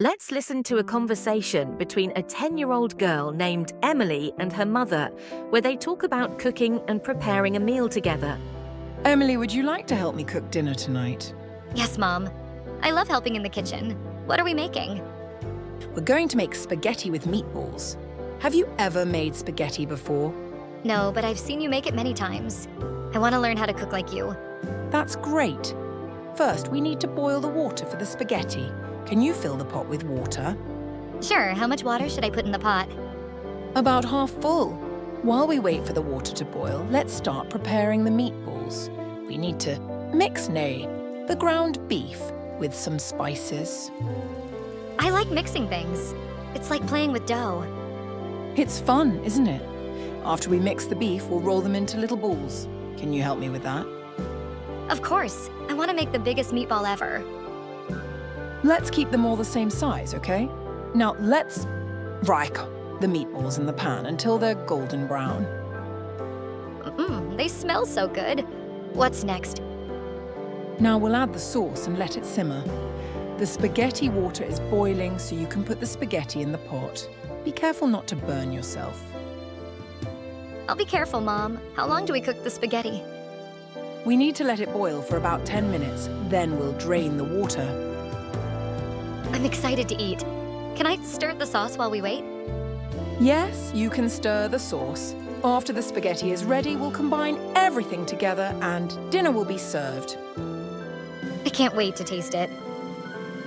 Let's listen to a conversation between a 10-year-old girl named Emily and her mother, where they talk about cooking and preparing a meal together. Emily, would you like to help me cook dinner tonight? Yes, Mom. I love helping in the kitchen. What are we making? We're going to make spaghetti with meatballs. Have you ever made spaghetti before? No, but I've seen you make it many times. I want to learn how to cook like you. That's great. First, we need to boil the water for the spaghetti. Can you fill the pot with water? Sure, how much water should I put in the pot? About half full. While we wait for the water to boil, let's start preparing the meatballs. We need to mix the ground beef with some spices. I like mixing things. It's like playing with dough. It's fun, isn't it? After we mix the beef, we'll roll them into little balls. Can you help me with that? Of course. I want to make the biggest meatball ever. Let's keep them all the same size, okay? Now let's fry the meatballs in the pan until they're golden brown. They smell so good. What's next? Now we'll add the sauce and let it simmer. The spaghetti water is boiling, so you can put the spaghetti in the pot. Be careful not to burn yourself. I'll be careful, Mom. How long do we cook the spaghetti? We need to let it boil for about 10 minutes, then we'll drain the water. I'm excited to eat. Can I stir the sauce while we wait? Yes, you can stir the sauce. After the spaghetti is ready, we'll combine everything together and dinner will be served. I can't wait to taste it.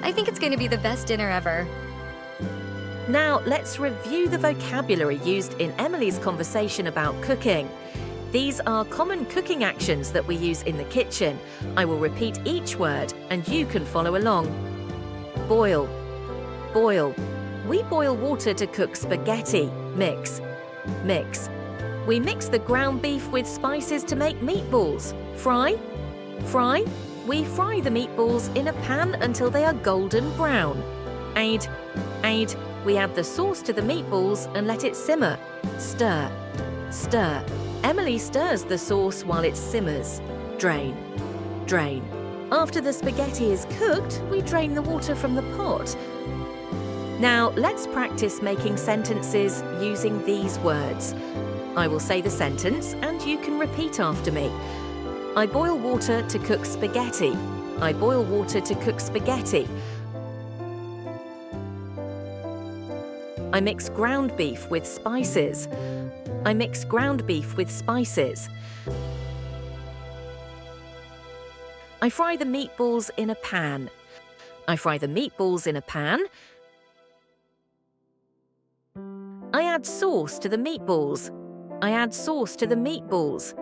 I think it's going to be the best dinner ever. Now, let's review the vocabulary used in Emily's conversation about cooking. These are common cooking actions that we use in the kitchen. I will repeat each word and you can follow along. Boil. Boil. We boil water to cook spaghetti. Mix. Mix. We mix the ground beef with spices to make meatballs. Fry. Fry. We fry the meatballs in a pan until they are golden brown. Aid. Aid. We add the sauce to the meatballs and let it simmer. Stir. Stir. Emily stirs the sauce while it simmers. Drain. Drain. After the spaghetti is cooked, we drain the water from the pot. Now, let's practice making sentences using these words. I will say the sentence and you can repeat after me. I boil water to cook spaghetti. I boil water to cook spaghetti. I mix ground beef with spices. I mix ground beef with spices. I fry the meatballs in a pan. I fry the meatballs in a pan. I add sauce to the meatballs. I add sauce to the meatballs.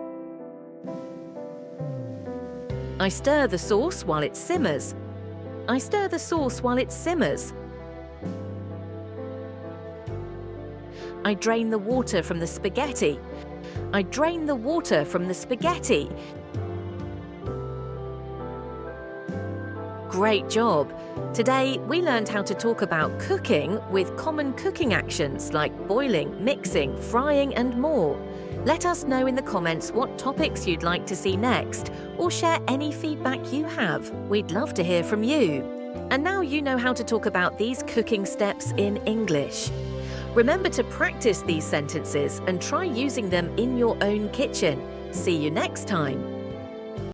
I stir the sauce while it simmers. I stir the sauce while it simmers. I drain the water from the spaghetti. I drain the water from the spaghetti. Great job! Today, we learned how to talk about cooking with common cooking actions like boiling, mixing, frying and more. Let us know in the comments what topics you'd like to see next, or share any feedback you have. We'd love to hear from you. And now you know how to talk about these cooking steps in English. Remember to practice these sentences and try using them in your own kitchen. See you next time.